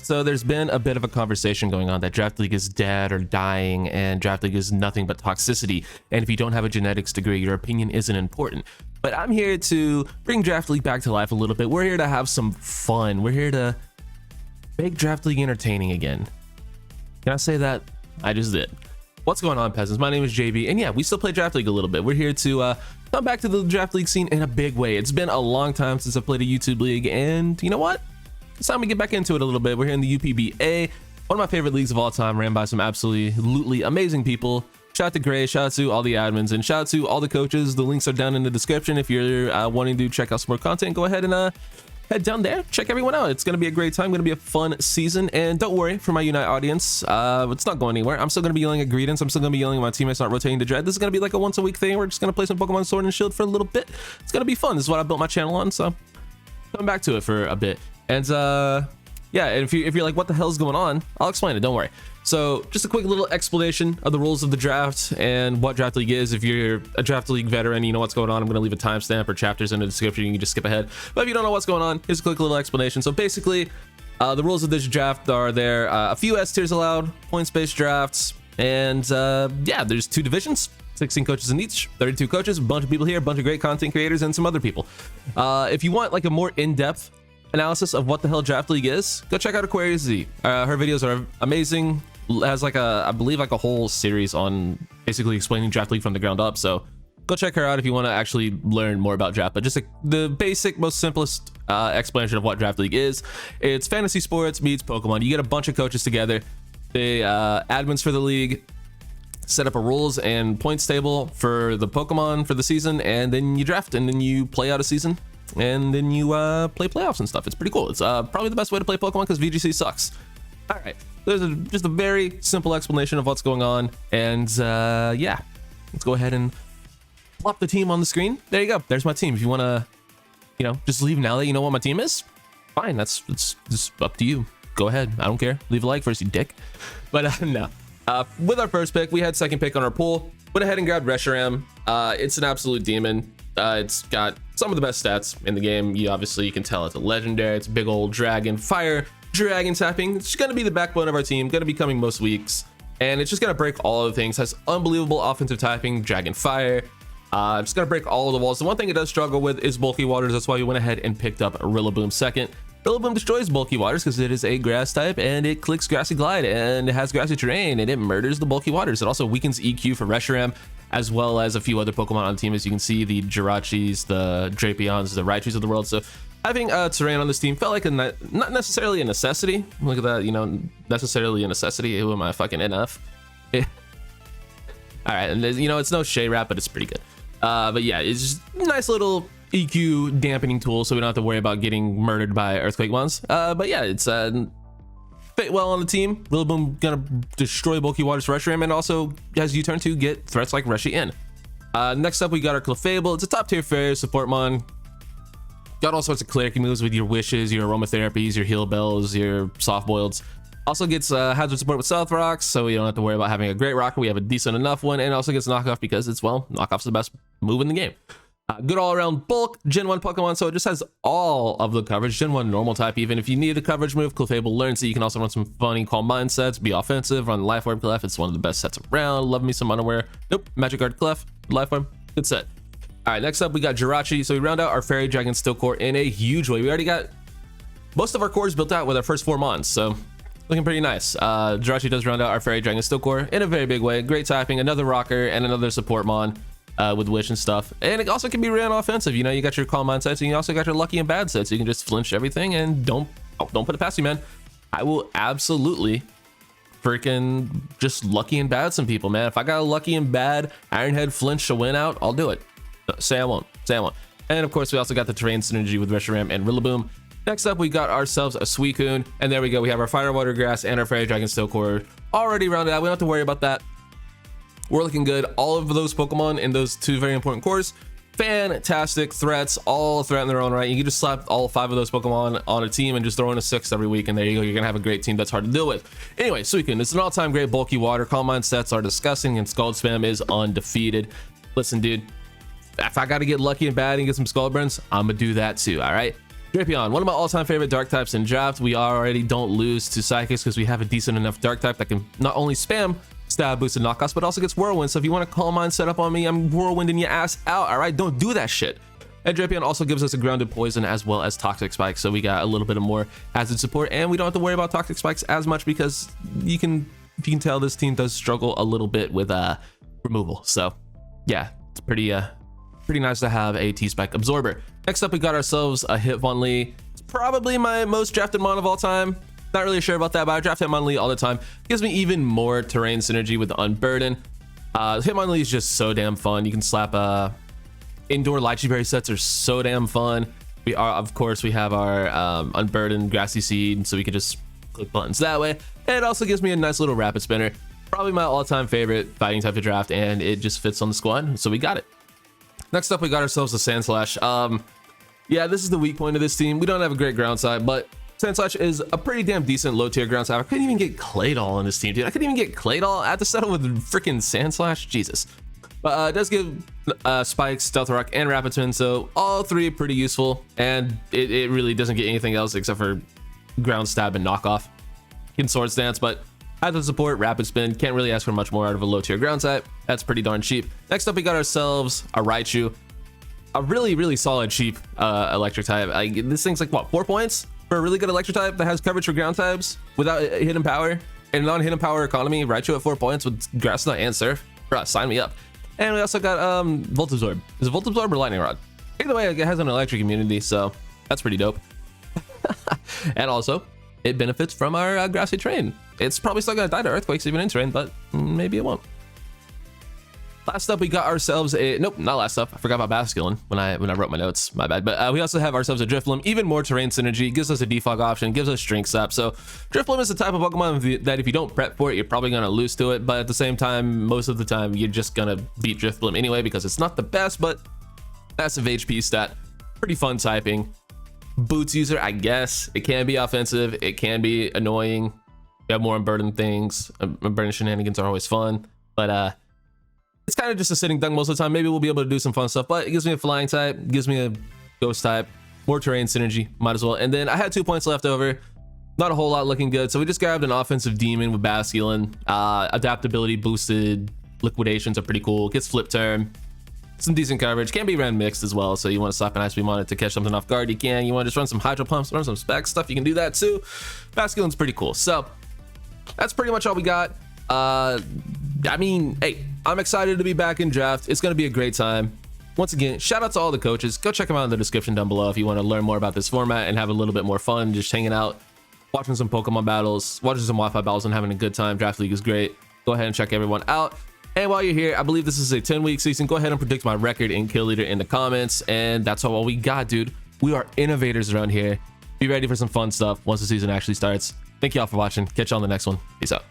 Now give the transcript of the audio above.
So there's been a bit of a conversation going on that Draft League is dead or dying, and Draft League is nothing but toxicity. And if you don't have a genetics degree, your opinion isn't important. But I'm here to bring Draft League back to life a little bit. We're here to have some fun. We're here to make Draft League entertaining again. Can I say that? I just did. What's going on, peasants? My name is JB, and yeah, we still play Draft League a little bit. We're here to come back to the Draft League scene in a big way. It's been a long time since I played a YouTube league, and you know what? It's time to get back into it a little bit. We're here in the UPBA, one of my favorite leagues of all time, ran by some absolutely amazing people. Shout out to Gray, shout out to all the admins, and shout out to all the coaches. The links are down in the description. If you're wanting to check out some more content, go ahead and head down there, check everyone out. It's gonna be a great time, gonna be a fun season. And don't worry, for my Unite audience, it's not going anywhere. I'm still gonna be yelling at Greedence. I'm still gonna be yelling at my teammates not rotating to Dread. This is gonna be like a once a week thing. We're just gonna play some Pokemon Sword and Shield for a little bit. It's gonna be fun. This is what I built my channel on, so coming back to it for a bit. And yeah, and if you're like, what the hell is going on, I'll explain it, don't worry. So just a quick little explanation of the rules of the draft and what Draft League is. If you're a Draft League veteran, you know what's going on. I'm going to leave a timestamp or chapters in the description. You can just skip ahead. But if you don't know what's going on, here's a quick little explanation. So basically, the rules of this draft are there. A few S tiers allowed, points-based drafts, and yeah, there's 2 divisions, 16 coaches in each, 32 coaches, a bunch of people here, a bunch of great content creators, and some other people. If you want like a more in-depth analysis of what the hell Draft League is, go check out Aquarius Z. Her videos are amazing. Has like I believe like a whole series on basically explaining Draft League from the ground up, so go check her out if you want to actually learn more about draft. But just like the basic, most simplest explanation of what Draft League is, it's fantasy sports meets Pokemon. You get a bunch of coaches together, the admins for the league set up a rules and points table for the Pokemon for the season, and then you draft, and then you play out a season, and then you play playoffs and stuff. It's pretty cool. It's probably the best way to play Pokemon because VGC sucks. All right, there's just a very simple explanation of what's going on, and yeah, let's go ahead and plop the team on the screen. There you go. There's my team. If you want to, you know, just leave now that you know what my team is, fine. It's just up to you. Go ahead. I don't care. Leave a like first, you dick. But no. With our first pick, we had second pick on our pool. Went ahead and grabbed Reshiram. It's an absolute demon. It's got some of the best stats in the game. You can tell it's a legendary. It's a big old dragon, fire dragon tapping. It's just gonna be the backbone of our team, gonna be coming most weeks, and it's just gonna break all of the things. Has unbelievable offensive typing, dragon fire. It's gonna break all of the walls. The one thing it does struggle with is bulky waters. That's why we went ahead and picked up Rillaboom second. Rillaboom destroys bulky waters because it is a grass type, and it clicks grassy glide, and it has grassy terrain, and it murders the bulky waters. It also weakens EQ for Reshiram, as well as a few other Pokemon on the team. As you can see, the Jirachis, the Drapions, the Raichus of the world. So having terrain on this team felt like not necessarily a necessity. Look at that, you know, necessarily a necessity. Who am I, fucking enough? All right, and you know, it's no Shea Rap, but it's pretty good. But yeah, it's just a nice little EQ dampening tool, so we don't have to worry about getting murdered by Earthquake ones. But yeah, it's fit well on the team. Rillaboom gonna destroy bulky waters for Reshiram, and also has U-turn to get threats like Reshi in. Next up, we got our Clefable. It's a top tier fairy support mon. Got all sorts of cleric moves with your wishes, your aromatherapies, your heal bells, your soft boileds. Also gets hazard support with South Rocks, so we don't have to worry about having a great rocker. We have a decent enough one, and also gets knockoff because it's, well, knockoff's the best move in the game. Good all-around bulk, Gen 1 Pokemon, so it just has all of the coverage. Gen 1 normal type, even if you need a coverage move, Clefable learns that you can also run some funny Calm Mind sets, be offensive, run Life Orb Clef. It's one of the best sets around. Love me some Unaware. Nope, Magic Guard Clef, Life Orb, good set. All right, next up, we got Jirachi. So we round out our Fairy Dragon Steel Core in a huge way. We already got most of our cores built out with our first 4 mons, so looking pretty nice. Jirachi does round out our Fairy Dragon Steel Core in a very big way. Great typing, another rocker, and another support mon. With Wish and stuff, and it also can be ran offensive. You know, you got your Calm Mind sets, and you also got your Lucky and Bad sets, so you can just flinch everything, and don't put it past you, man. I will absolutely freaking just Lucky and Bad some people, man. If I got a Lucky and Bad Ironhead flinch to win out, I'll do it. Say I won't. And of course, we also got the terrain synergy with Reshiram and Rillaboom. Next up, we got ourselves a Suicune, and there we go. We have our Fire, Water, Grass, and our Fairy Dragon Steel Core already rounded out. We don't have to worry about that. We're looking good. All of those Pokemon in those 2 very important cores, fantastic threats, all a threat in their own right. You can just slap all 5 of those Pokemon on a team and just throw in a 6th every week, and there you go. You're gonna have a great team that's hard to deal with. Anyway, Suicune, it's an all-time great bulky water. Calm Mind sets are disgusting, and Scald Spam is undefeated. Listen, dude, if I gotta get lucky and bad and get some Scald Burns, I'm gonna do that too, all right? Drapion, one of my all-time favorite dark types in draft. We already don't lose to psychics because we have a decent enough dark type that can not only spam stab boosted knockoffs, but also gets whirlwind. So if you want to call mine set up on me, I'm whirlwinding your ass out. All right, don't do that shit. And Drapion also gives us a grounded poison as well as toxic spikes, so we got a little bit of more hazard support, and we don't have to worry about toxic spikes as much because you can tell this team does struggle a little bit with removal. So yeah, it's pretty nice to have a T-Spike absorber. Next up, we got ourselves a Hitmonlee. It's probably my most drafted mon of all time. Not really sure about that, but I draft Hitmonlee all the time. Gives me even more terrain synergy with the Unburden. Hitmonlee is just so damn fun. You can slap indoor lychee berry sets are so damn fun. We are, of course, we have our Unburdened Grassy Seed, so we can just click buttons that way. And it also gives me a nice little Rapid Spinner. Probably my all-time favorite fighting type to draft, and it just fits on the squad, so we got it. Next up, we got ourselves a Sandslash. Yeah, this is the weak point of this team. We don't have a great ground type, but Sandslash is a pretty damn decent low-tier ground type. I couldn't even get Claydol on this team, dude. I couldn't even get Claydol. I had to settle with freaking Sandslash. Jesus. But it does give Spikes, Stealth Rock, and Rapid Spin, so all three are pretty useful, and it really doesn't get anything else except for ground stab and knockoff. Can Sword Stance, but has to support Rapid Spin. Can't really ask for much more out of a low-tier ground type. That's pretty darn cheap. Next up, we got ourselves a Raichu. A really solid cheap electric type. This thing's like, what, 4 points for a really good electric type that has coverage for ground types without hidden power? And non-hidden power economy, Raichu at 4 points with Grass Knot and Surf. Bruh, sign me up. And we also got Volt Absorb. Is it Volt Absorb or Lightning Rod? Either way, it has an electric immunity, so that's pretty dope. And also, it benefits from our Grassy Terrain. It's probably still gonna die to Earthquakes even in terrain, but maybe it won't. Last up, we got ourselves a, nope, not last up. I forgot about Basculin when I wrote my notes, my bad. But we also have ourselves a Drifloon, even more terrain synergy, gives us a defog option, gives us Shrink Sap. So Drifloon is the type of Pokemon that if you don't prep for it, you're probably gonna lose to it. But at the same time, most of the time, you're just gonna beat Drifloon anyway because it's not the best, but massive HP stat, pretty fun typing. Boots user, I guess. It can be offensive, it can be annoying. You have more Unburdened things. Unburdened shenanigans are always fun, but it's kind of just a sitting duck most of the time. Maybe we'll be able to do some fun stuff, but it gives me a flying type, gives me a ghost type, more terrain synergy, might as well. And then I had 2 points left over, not a whole lot looking good, so we just grabbed an offensive demon with Basculin. Adaptability boosted liquidations are pretty cool. Gets flip turn, some decent coverage, can be ran mixed as well. So you want to slap an Ice Beam on it to catch something off guard, you can. You want to just run some Hydro Pumps, run some spec stuff, you can do that too. Basculin's pretty cool. So that's pretty much all we got. I mean, hey, I'm excited to be back in draft. It's going to be a great time. Once again, shout out to all the coaches. Go check them out in the description down below if you want to learn more about this format and have a little bit more fun just hanging out, watching some Pokemon battles, watching some Wi-Fi battles, and having a good time. Draft League is great. Go ahead and check everyone out. And while you're here, I believe this is a 10-week season. Go ahead and predict my record in kill leader in the comments. And that's all we got, dude. We are innovators around here. Be ready for some fun stuff once the season actually starts. Thank you all for watching. Catch you on the next one. Peace out.